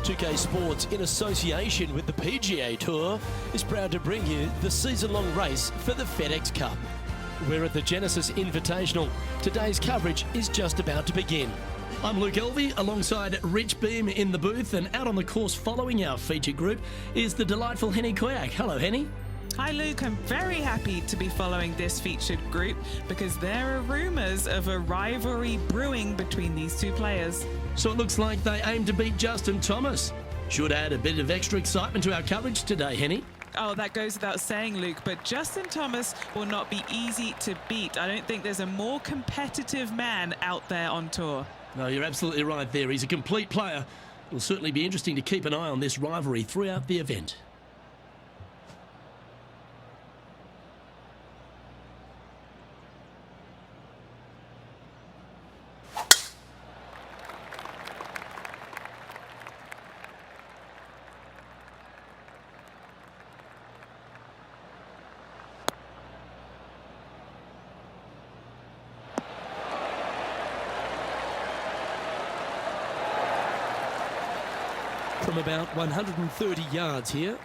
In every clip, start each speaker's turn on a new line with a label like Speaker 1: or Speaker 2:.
Speaker 1: UK Sports, in association with the PGA Tour, is proud to bring you the season-long race for the FedEx Cup. We're at the Genesis Invitational. Today's coverage is just about to begin. I'm Luke Elvey, alongside Rich Beam in the booth, and out on the course following our feature group is the delightful Henny Koyak. Hello, Henny.
Speaker 2: Hi Luke, I'm very happy to be following this featured group because there are rumours of a rivalry brewing between these two players.
Speaker 1: So it looks like they aim to beat Justin Thomas. Should add a bit of extra excitement to our coverage today, Henny.
Speaker 2: Oh, that goes without saying, Luke, but Justin Thomas will not be easy to beat. I don't think there's a more competitive man out there on tour.
Speaker 1: No, you're absolutely right there. He's a complete player. It'll certainly be interesting to keep an eye on this rivalry throughout the event. From about 130 yards here.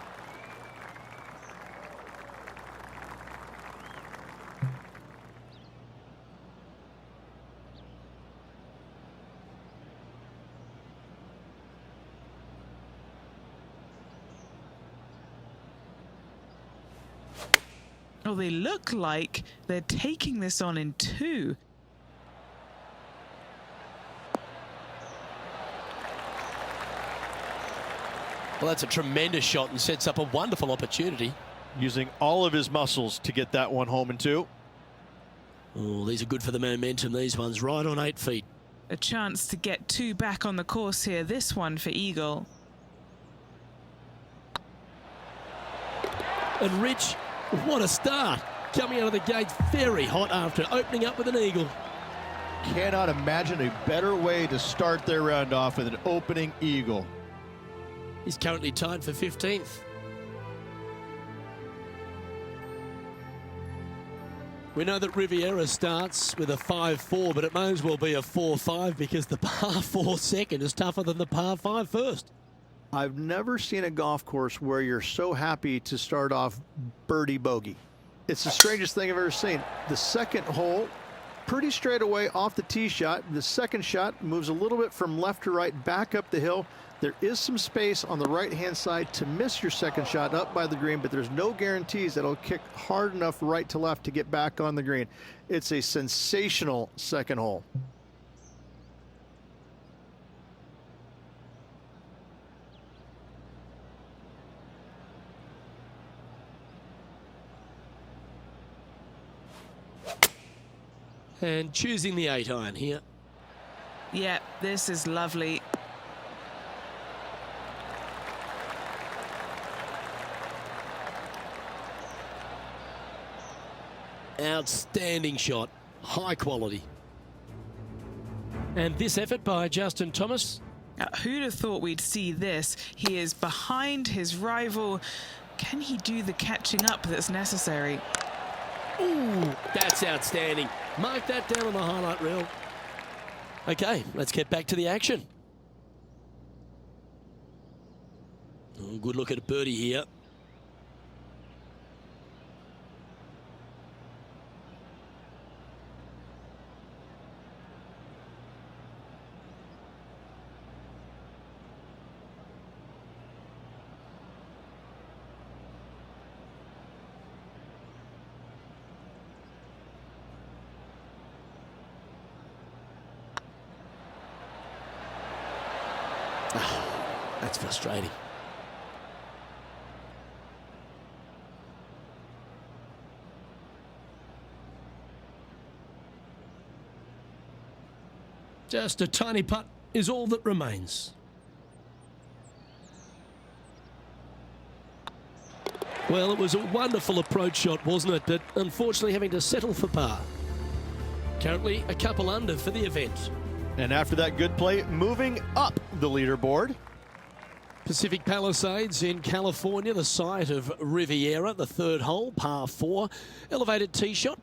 Speaker 2: Oh, they look like they're taking this on in two.
Speaker 1: Well, that's a tremendous shot and sets up a wonderful opportunity.
Speaker 3: Using all of his muscles to get that one home in two.
Speaker 1: Oh, these are good for the momentum, these ones, right on 8 feet.
Speaker 2: A chance to get two back on the course here, this one for Eagle.
Speaker 1: And Rich, what a start. Coming out of the gate very hot after opening up with an eagle.
Speaker 3: Cannot imagine a better way to start their round off with an opening eagle.
Speaker 1: He's currently tied for 15th. We know that Riviera starts with a 5-4, but it may as well be a 4-5 because the par 4 second is tougher than the par 5 first.
Speaker 4: I've never seen a golf course where you're so happy to start off birdie bogey. It's the strangest thing I've ever seen. The second hole, pretty straight away off the tee shot. The second shot moves a little bit from left to right, back up the hill. There is some space on the right-hand side to miss your second shot up by the green, but there's no guarantees that it'll kick hard enough right to left to get back on the green. It's a sensational second hole.
Speaker 1: And choosing the 8-iron here.
Speaker 2: Yeah, this is lovely.
Speaker 1: Outstanding shot, high quality. And this effort by Justin Thomas.
Speaker 2: Who'd have thought we'd see this? He is behind his rival. Can he do the catching up that's necessary?
Speaker 1: Ooh, that's outstanding. Mark that down on the highlight reel. Okay, let's get back to the action. Oh, good look at a birdie here. That's frustrating. Just a tiny putt is all that remains. Well, it was a wonderful approach shot, wasn't it? But unfortunately having to settle for par. Currently a couple under for the event.
Speaker 3: And after that good play, moving up the leaderboard.
Speaker 1: Pacific Palisades in California, the site of Riviera, the third hole, par 4, elevated tee shot.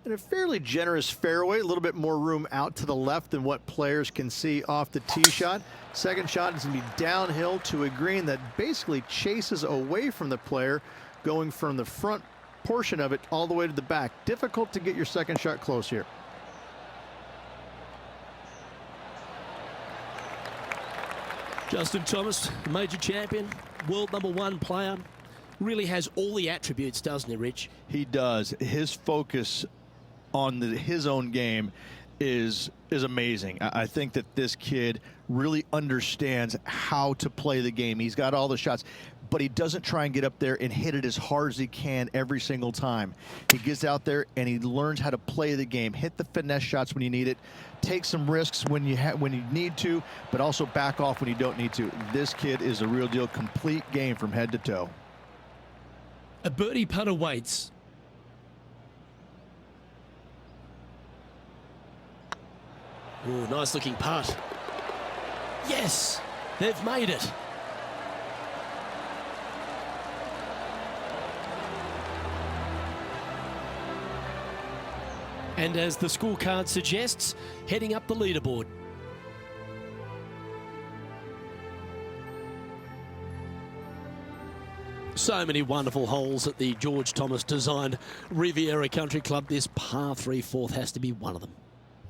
Speaker 4: And a fairly generous fairway, a little bit more room out to the left than what players can see off the tee shot. Second shot is going to be downhill to a green that basically chases away from the player, going from the front portion of it all the way to the back. Difficult to get your second shot close here.
Speaker 1: Justin Thomas, major champion, world #1 player, really has all the attributes, doesn't he, Rich?
Speaker 3: He does. His focus on his own game is amazing. I think that this kid really understands how to play the game. He's got all the shots, but he doesn't try and get up there and hit it as hard as he can every single time. He gets out there and he learns how to play the game, hit the finesse shots when you need it, take some risks when you need to, but also back off when you don't need to. This kid is a real deal, complete game from head to toe.
Speaker 1: A birdie putt awaits. Oh, nice looking putt. Yes, they've made it. And as the scorecard suggests, heading up the leaderboard. So many wonderful holes at the George Thomas designed Riviera Country Club. This par 3 fourth has to be one of them.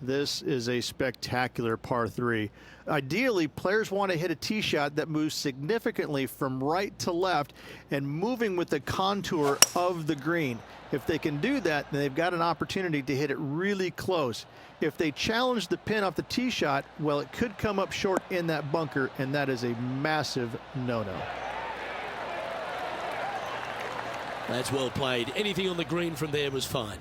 Speaker 4: This is a spectacular par 3. Ideally, players want to hit a tee shot that moves significantly from right to left and moving with the contour of the green. If they can do that, then they've got an opportunity to hit it really close. If they challenge the pin off the tee shot, well, it could come up short in that bunker, and that is a massive no-no.
Speaker 1: That's well played. Anything on the green from there was fine.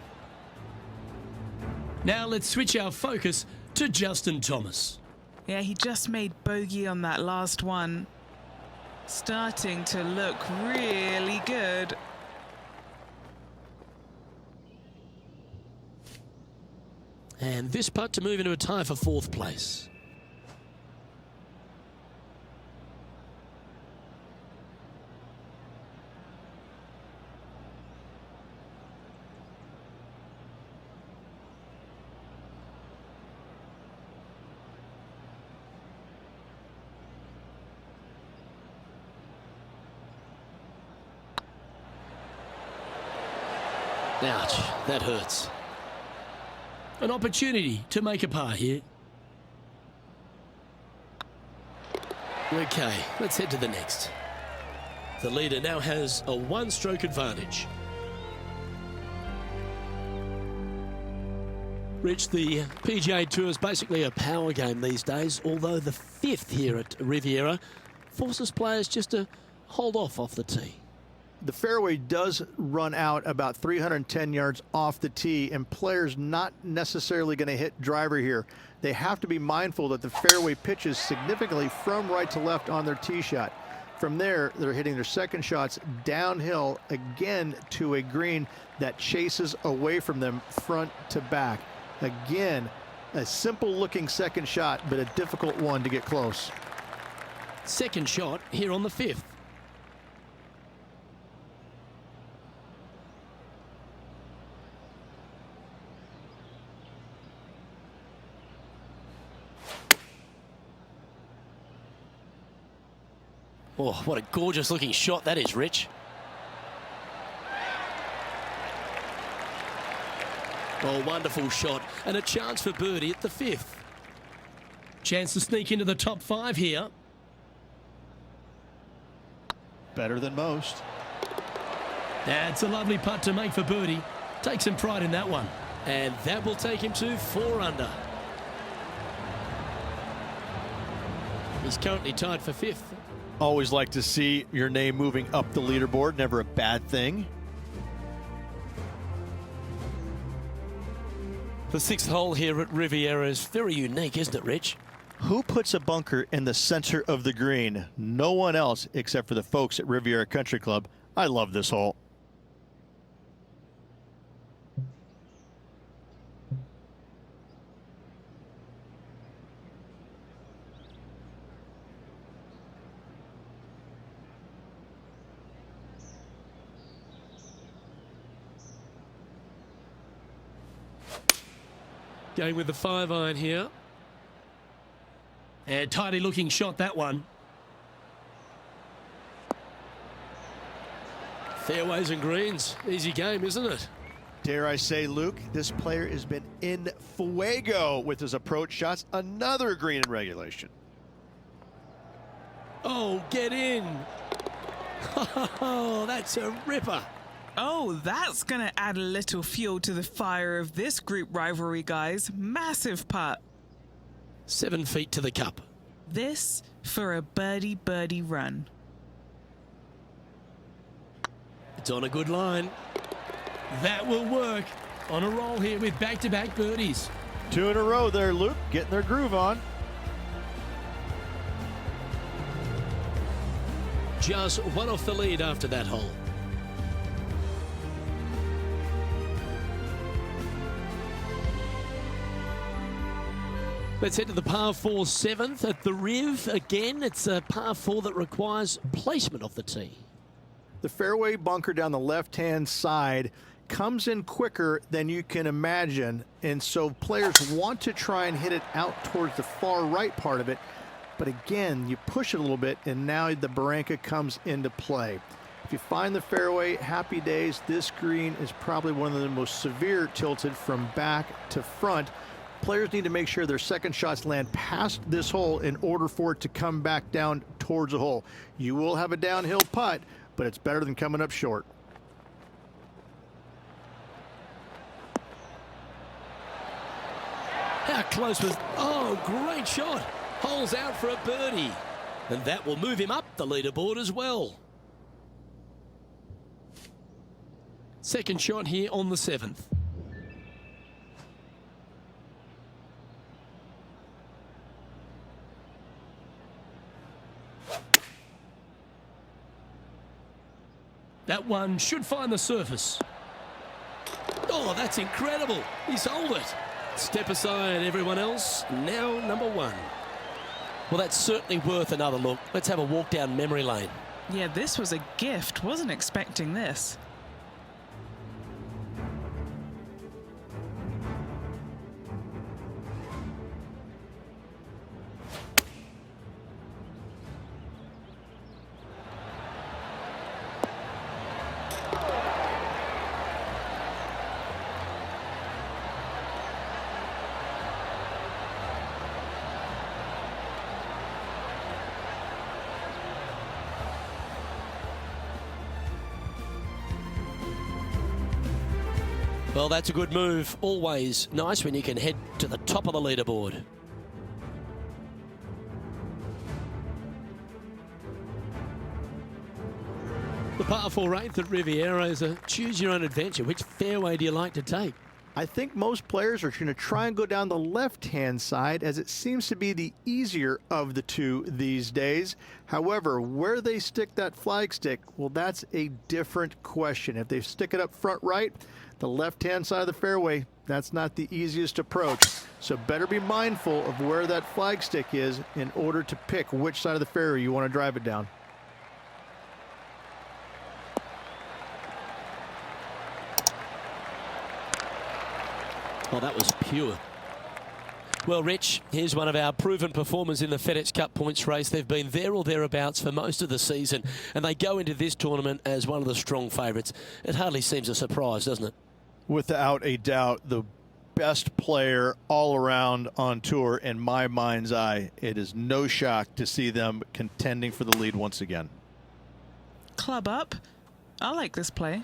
Speaker 1: Now let's switch our focus to Justin Thomas.
Speaker 2: Yeah, he just made bogey on that last one. Starting to look really good.
Speaker 1: And this putt to move into a tie for 4th place. Ouch, that hurts. An opportunity to make a par here. Okay, let's head to the next. The leader now has a 1-stroke advantage. Rich, the PGA Tour is basically a power game these days, although the 5th here at Riviera forces players just to hold off the tee.
Speaker 4: The fairway does run out about 310 yards off the tee, and players not necessarily going to hit driver here. They have to be mindful that the fairway pitches significantly from right to left on their tee shot. From there, they're hitting their second shots downhill again to a green that chases away from them front to back. Again, a simple looking second shot, but a difficult one to get close.
Speaker 1: Second shot here on the 5th. Oh, what a gorgeous looking shot that is, Rich. Oh, wonderful shot. And a chance for birdie at the 5th. Chance to sneak into the top 5 here.
Speaker 3: Better than most.
Speaker 1: That's a lovely putt to make for birdie. Take some pride in that one. And that will take him to 4 under. He's currently tied for 5th.
Speaker 3: Always like to see your name moving up the leaderboard. Never a bad thing.
Speaker 1: The 6th hole here at Riviera is very unique, isn't it, Rich?
Speaker 3: Who puts a bunker in the center of the green? No one else except for the folks at Riviera Country Club. I love this hole.
Speaker 1: Going with the 5-iron here. And tidy looking shot, that one. Fairways and greens. Easy game, isn't it?
Speaker 3: Dare I say, Luke, this player has been in fuego with his approach shots. Another green in regulation.
Speaker 1: Oh, get in. Oh, that's a ripper.
Speaker 2: Oh, that's going to add a little fuel to the fire of this group rivalry, guys. Massive putt.
Speaker 1: 7 feet to the cup.
Speaker 2: This for a birdie run.
Speaker 1: It's on a good line. That will work. On a roll here with back-to-back birdies.
Speaker 3: 2 in a row there, Luke. Getting their groove on.
Speaker 1: Just one off the lead after that hole. Let's head to the par 4 7th at the Riv. Again, it's a par 4 that requires placement of the tee.
Speaker 4: The fairway bunker down the left-hand side comes in quicker than you can imagine, and so players want to try and hit it out towards the far right part of it. But again, you push it a little bit, and now the barranca comes into play. If you find the fairway, happy days. This green is probably one of the most severe tilted from back to front. Players need to make sure their second shots land past this hole in order for it to come back down towards the hole. You will have a downhill putt, but it's better than coming up short.
Speaker 1: How close was... Oh, great shot. Holes out for a birdie. And that will move him up the leaderboard as well. Second shot here on the 7th. That one should find the surface. Oh, that's incredible. He's holed it. Step aside, everyone else. Now number 1. Well, that's certainly worth another look. Let's have a walk down memory lane.
Speaker 2: Yeah, this was a gift. Wasn't expecting this.
Speaker 1: Well, that's a good move. Always nice when you can head to the top of the leaderboard. The par 4 8th at Riviera is a choose-your-own-adventure. Which fairway do you like to take?
Speaker 4: I think most players are going to try and go down the left-hand side, as it seems to be the easier of the two these days. However, where they stick that flag stick, well, that's a different question. If they stick it up front right, the left-hand side of the fairway, that's not the easiest approach. So better be mindful of where that flag stick is in order to pick which side of the fairway you want to drive it down.
Speaker 1: Oh, that was pure. Well, Rich, here's one of our proven performers in the FedEx Cup points race. They've been there or thereabouts for most of the season, and they go into this tournament as one of the strong favourites. It hardly seems a surprise, doesn't it?
Speaker 3: Without a doubt, the best player all around on tour in my mind's eye. It is no shock to see them contending for the lead once again.
Speaker 2: Club up. I like this play.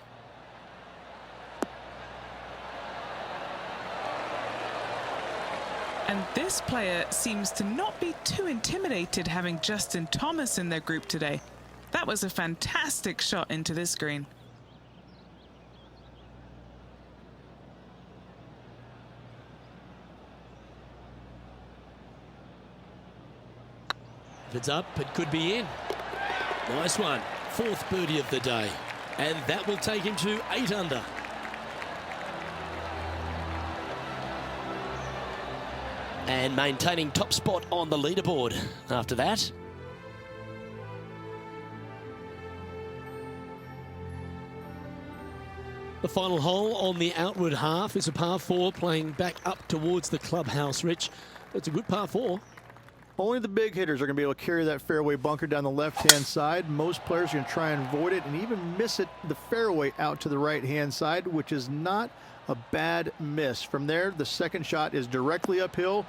Speaker 2: And this player seems to not be too intimidated having Justin Thomas in their group today. That was a fantastic shot into this green.
Speaker 1: If it's up, it could be in. Nice one. Fourth birdie of the day. And that will take him to 8 under. And maintaining top spot on the leaderboard after that. The final hole on the outward half is a par 4 playing back up towards the clubhouse, Rich. It's a good par 4.
Speaker 4: Only the big hitters are going to be able to carry that fairway bunker down the left-hand side. Most players are going to try and avoid it and even miss it the fairway out to the right-hand side, which is not a bad miss. From there, the second shot is directly uphill.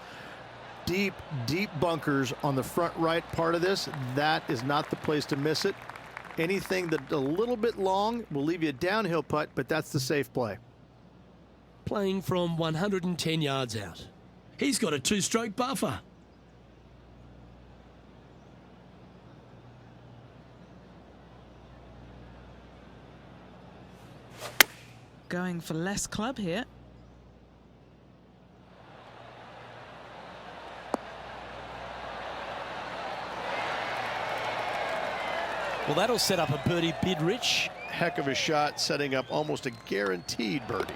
Speaker 4: Deep, deep bunkers on the front right part of this. That is not the place to miss it. Anything that a little bit long will leave you a downhill putt, but that's the safe play.
Speaker 1: Playing from 110 yards out. He's got a 2-stroke buffer.
Speaker 2: Going for less club here.
Speaker 1: Well, that'll set up a birdie bid, Rich.
Speaker 3: Heck of a shot, setting up almost a guaranteed birdie.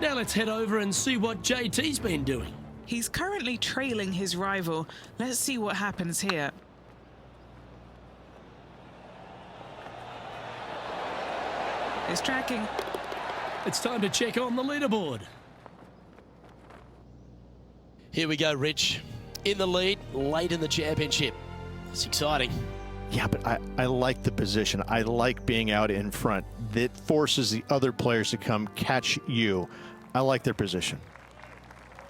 Speaker 1: Now let's head over and see what JT's been doing.
Speaker 2: He's currently trailing his rival. Let's see what happens here. It's tracking.
Speaker 1: It's time to check on the leaderboard. Here we go, Rich. In the lead, late in the championship. It's exciting.
Speaker 3: Yeah, but I like the position. I like being out in front. That forces the other players to come catch you. I like their position.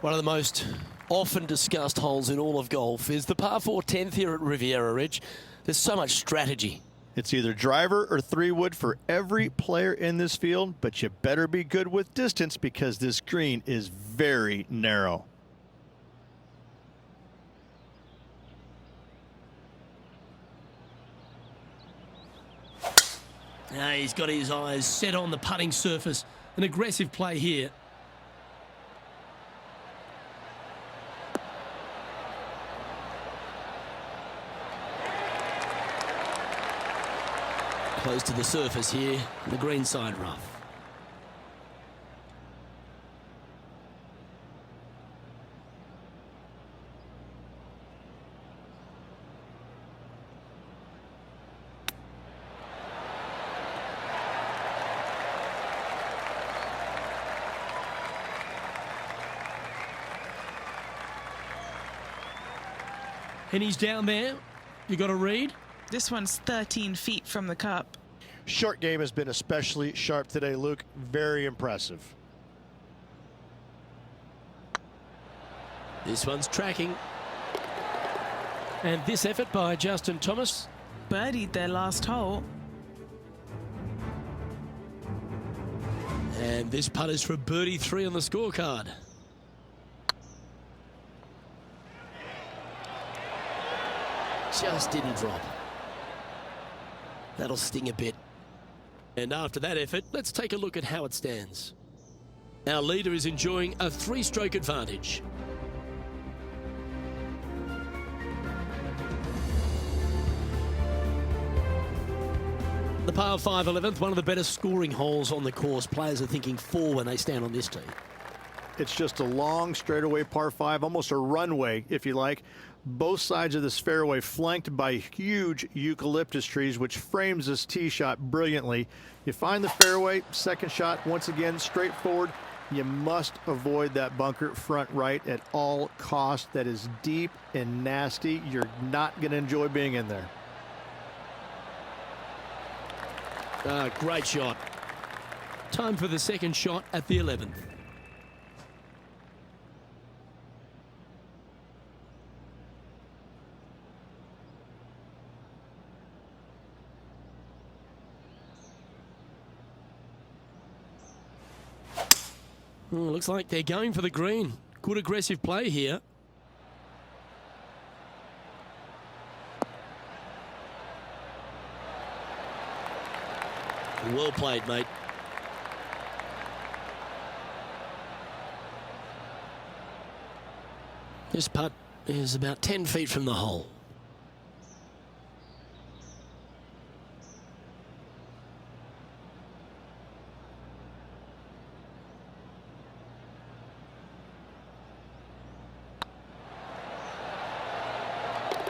Speaker 1: One of the most often discussed holes in all of golf is the par 4 10th here at Riviera, Rich. There's so much strategy.
Speaker 3: It's either driver or 3-wood for every player in this field, but you better be good with distance because this green is very narrow.
Speaker 1: Now he's got his eyes set on the putting surface. An aggressive play here. Close to the surface here, the greenside rough. And he's down there. You got a read?
Speaker 2: This one's 13 feet from the cup.
Speaker 3: Short game has been especially sharp today, Luke. Very impressive.
Speaker 1: This one's tracking. And this effort by Justin Thomas.
Speaker 2: Birdied their last hole.
Speaker 1: And this putt is for birdie 3 on the scorecard. Just didn't drop. That'll sting a bit. And after that effort, let's take a look at how it stands. Our leader is enjoying a 3-stroke advantage. The par 5 11th, one of the better scoring holes on the course. Players are thinking 4 when they stand on this tee.
Speaker 4: It's just a long straightaway par 5, almost a runway, if you like. Both sides of this fairway flanked by huge eucalyptus trees, which frames this tee shot brilliantly. You find the fairway, second shot, once again, straightforward. You must avoid that bunker front right at all costs. That is deep and nasty. You're not going to enjoy being in there.
Speaker 1: Great shot. Time for the second shot at the 11th. Looks like they're going for the green. Good aggressive play here. Well played, mate. This putt is about 10 feet from the hole.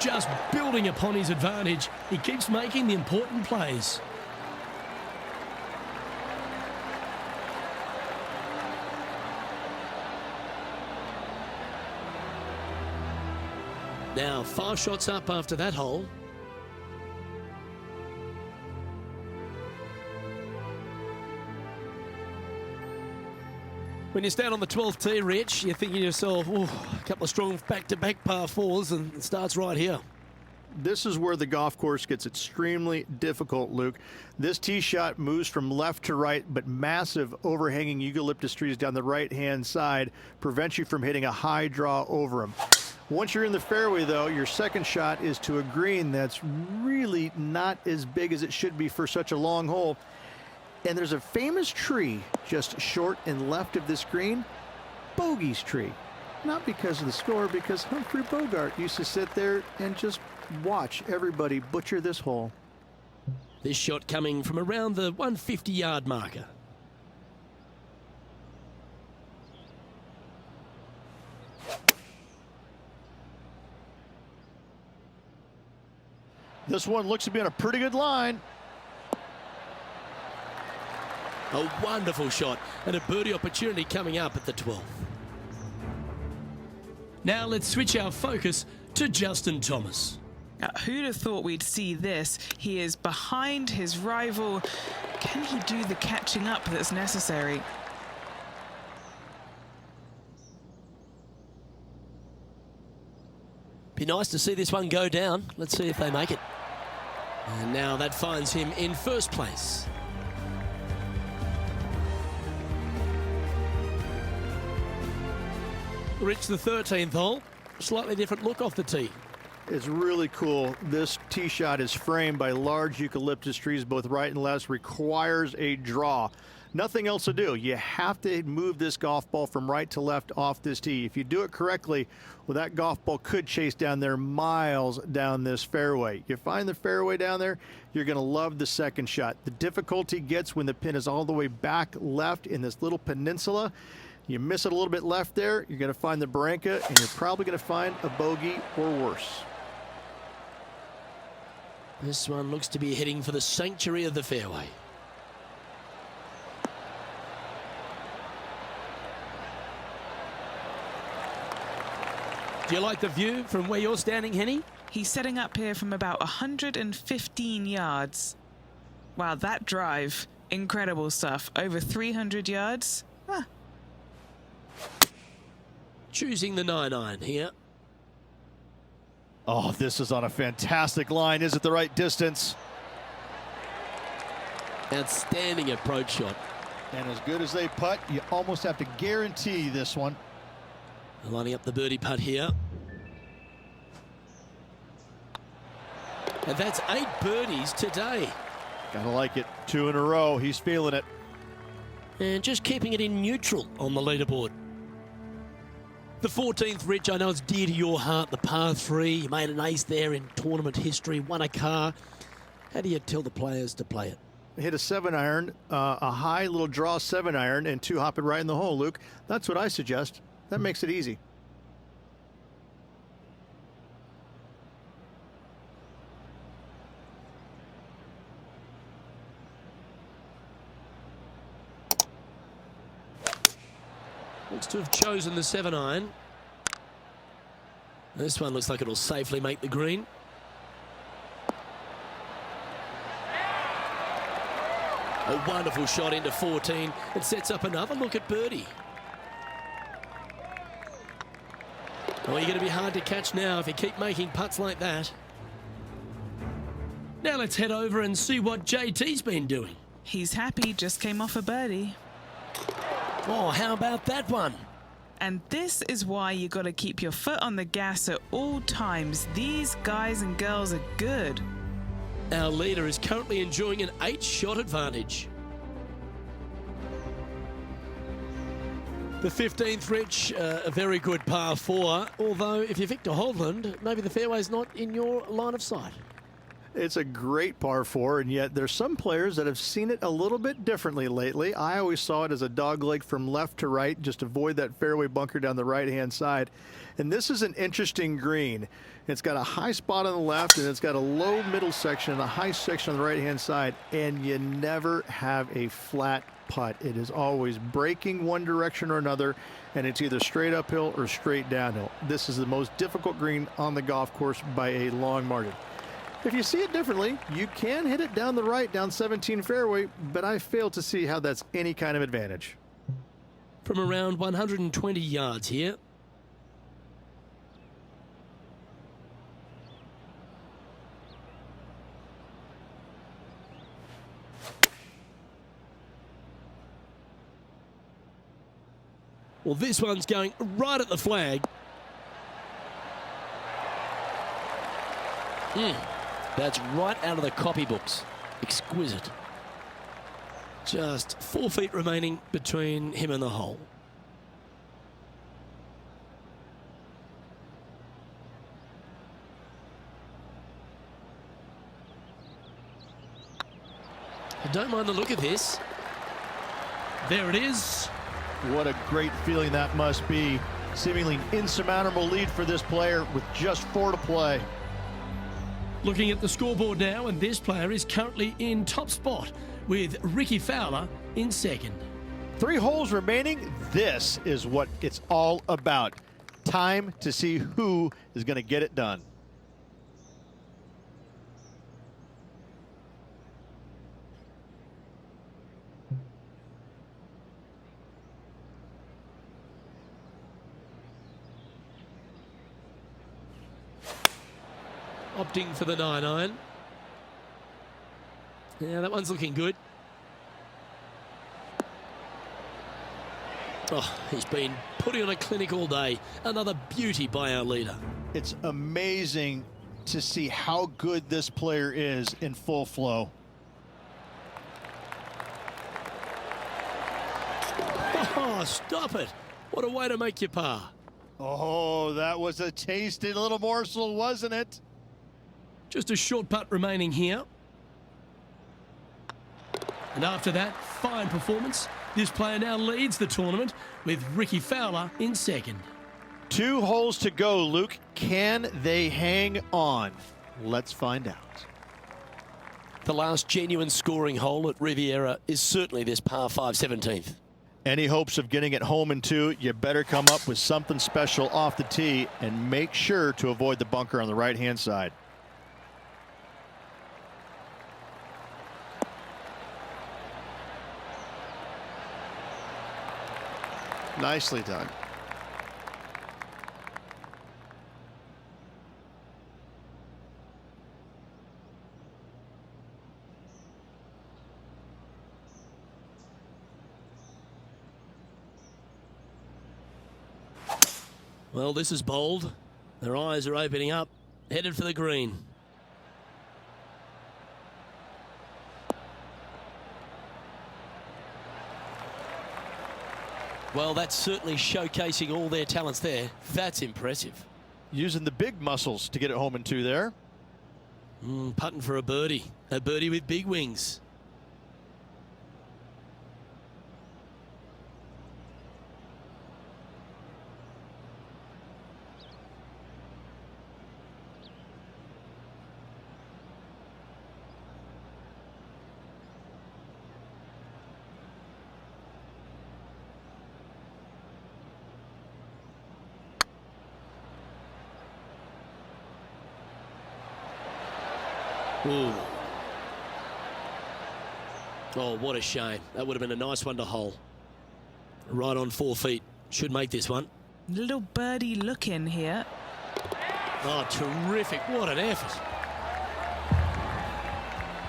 Speaker 1: Just building upon his advantage. He keeps making the important plays. Now 5 shots up after that hole. When you stand on the 12th tee, Rich, you're thinking to yourself, oh, a couple of strong back-to-back par 4s, and it starts right here.
Speaker 4: This is where the golf course gets extremely difficult, Luke. This tee shot moves from left to right, but massive overhanging eucalyptus trees down the right-hand side prevents you from hitting a high draw over them. Once you're in the fairway, though, your second shot is to a green that's really not as big as it should be for such a long hole. And there's a famous tree just short and left of this green, Bogey's tree. Not because of the score, because Humphrey Bogart used to sit there and just watch everybody butcher this hole.
Speaker 1: This shot coming from around the 150-yard marker.
Speaker 3: This one looks to be on a pretty good line.
Speaker 1: A wonderful shot and a birdie opportunity coming up at the 12th. Now let's switch our focus to Justin Thomas.
Speaker 2: Who'd have thought we'd see this? He is behind his rival. Can he do the catching up that's necessary?
Speaker 1: Be nice to see this one go down. Let's see if they make it. And now that finds him in first place. Rich, the 13th hole. Slightly different look off the tee.
Speaker 4: It's really cool. This tee shot is framed by large eucalyptus trees, both right and left, requires a draw. Nothing else to do. You have to move this golf ball from right to left off this tee. If you do it correctly, well, that golf ball could chase down there miles down this fairway. You find the fairway down there, you're going to love the second shot. The difficulty gets when the pin is all the way back left in this little peninsula. You miss it a little bit left there, you're going to find the Barranca, and you're probably going to find a bogey or worse.
Speaker 1: This one looks to be heading for the sanctuary of the fairway. Do you like the view from where you're standing, Henny?
Speaker 2: He's setting up here from about 115 yards. Wow, that drive. Incredible stuff. Over 300 yards. Huh.
Speaker 1: Choosing the 9-iron here.
Speaker 3: Oh, this is on a fantastic line. Is it the right distance?
Speaker 1: Outstanding approach shot.
Speaker 3: And as good as they putt, you almost have to guarantee this one.
Speaker 1: Lining up the birdie putt here. And that's 8 birdies today.
Speaker 3: Gotta like it. 2 in a row. He's feeling it.
Speaker 1: And just keeping it in neutral on the leaderboard. The 14th, Rich, I know it's dear to your heart, the par 3. You made an ace there in tournament history, won a car. How do you tell the players to play it?
Speaker 4: hit a 7-iron, a high little draw 7-iron, and 2-hop it right in the hole, Luke. That's what I suggest. That makes it easy.
Speaker 1: Looks to have chosen the 7-iron. This one looks like it'll safely make the green. A wonderful shot into 14. It sets up another look at birdie. Oh, you're going to be hard to catch now if you keep making putts like that. Now let's head over and see what JT's been doing.
Speaker 2: He's happy, just came off a birdie.
Speaker 1: Oh, how about that one?
Speaker 2: And this is why you got to keep your foot on the gas at all times. These guys and girls are good.
Speaker 1: Our leader is currently enjoying an 8-shot advantage. The 15th, Rich, a very good par 4. Although, if you're Victor Hovland, maybe the fairway's not in your line of sight.
Speaker 4: It's a great par 4, and yet there's some players that have seen it a little bit differently lately. I always saw it as a dogleg from left to right, just avoid that fairway bunker down the right-hand side. And this is an interesting green. It's got a high spot on the left, and it's got a low middle section and a high section on the right-hand side, and you never have a flat putt. It is always breaking one direction or another, and it's either straight uphill or straight downhill. This is the most difficult green on the golf course by a long margin. If you see it differently, you can hit it down the right, down 17 fairway, but I fail to see how that's any kind of advantage.
Speaker 1: From around 120 yards here. Well, this one's going right at the flag. That's right out of the copybooks. Exquisite. Just 4 feet remaining between him and the hole. I don't mind the look of this. There it is.
Speaker 3: What a great feeling that must be. Seemingly insurmountable lead for this player with just 4 to play.
Speaker 1: Looking at the scoreboard now, and this player is currently in top spot with Ricky Fowler in second.
Speaker 3: 3 holes remaining. This is what it's all about. Time to see who is going to get it done.
Speaker 1: Opting for the 9-iron. Yeah, that one's looking good. Oh, he's been putting on a clinic all day. Another beauty by our leader.
Speaker 3: It's amazing to see how good this player is in full flow.
Speaker 1: Oh, stop it. What a way to make your par.
Speaker 3: Oh, that was a tasty little morsel, wasn't it?
Speaker 1: Just a short putt remaining here. And after that fine performance, this player now leads the tournament with Ricky Fowler in second.
Speaker 3: 2 holes to go, Luke. Can they hang on? Let's find out.
Speaker 1: The last genuine scoring hole at Riviera is certainly this par 5 17th.
Speaker 3: Any hopes of getting it home in 2, you better come up with something special off the tee and make sure to avoid the bunker on the right-hand side.
Speaker 4: Nicely done.
Speaker 1: Well, this is bold. Their eyes are opening up, headed for the green. Well, that's certainly showcasing all their talents there. That's impressive.
Speaker 3: Using the big muscles to get it home in 2 there.
Speaker 1: Putting for a birdie. A birdie with big wings. Ooh. Oh, what a shame. That would have been a nice one to hole. Right on 4 feet. Should make this one.
Speaker 2: Little birdie look in here.
Speaker 1: Oh, terrific. What an effort.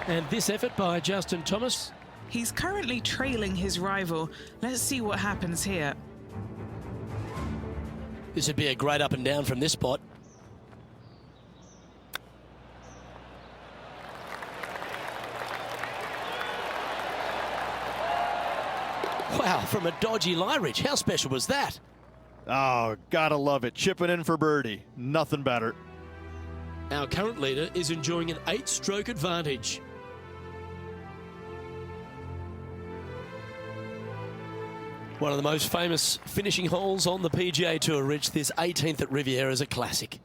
Speaker 1: And this effort by Justin Thomas.
Speaker 2: He's currently trailing his rival. Let's see what happens here.
Speaker 1: This would be a great up and down from this spot. Wow, from a dodgy lie ridge. How special was that?
Speaker 3: Oh, gotta love it. Chipping in for birdie. Nothing better.
Speaker 1: Our current leader is enjoying an 8-stroke advantage. One of the most famous finishing holes on the PGA Tour, Rich. This 18th at Riviera is a classic.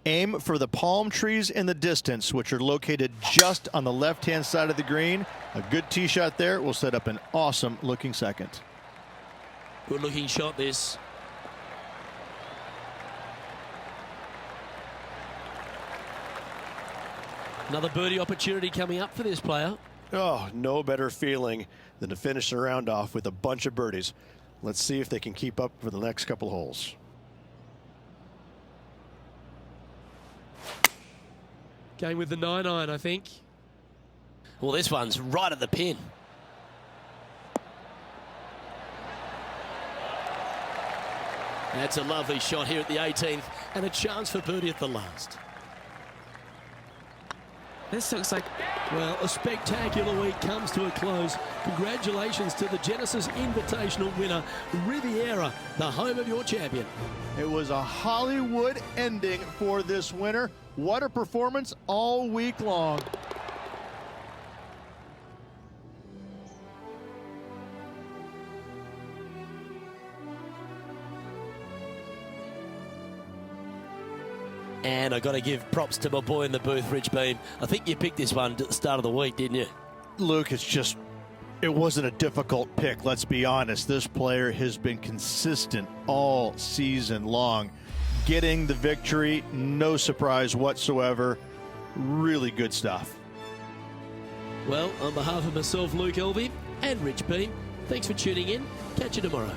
Speaker 3: Aim for the palm trees in the distance, which are located just on the left-hand side of the green. A good tee shot there will set up an awesome-looking second.
Speaker 1: Good-looking shot, this. Another birdie opportunity coming up for this player.
Speaker 5: Oh, no better feeling than to finish the round off with a bunch of birdies. Let's see if they can keep up for the next couple holes.
Speaker 1: Going with the 9-iron, I think. Well, this one's right at the pin. That's a lovely shot here at the 18th and a chance for birdie at the last.
Speaker 2: This looks like...
Speaker 1: Well, a spectacular week comes to a close. Congratulations to the Genesis Invitational winner, Riviera, the home of your champion.
Speaker 3: It was a Hollywood ending for this winner. What a performance all week long.
Speaker 1: And I got to give props to my boy in the booth, Rich Beam. I think you picked this one at the start of the week, didn't you?
Speaker 3: Luke, it wasn't a difficult pick, let's be honest. This player has been consistent all season long. Getting the victory, no surprise whatsoever. Really good stuff.
Speaker 1: Well, on behalf of myself, Luke Elvey, and Rich Beam, thanks for tuning in. Catch you tomorrow.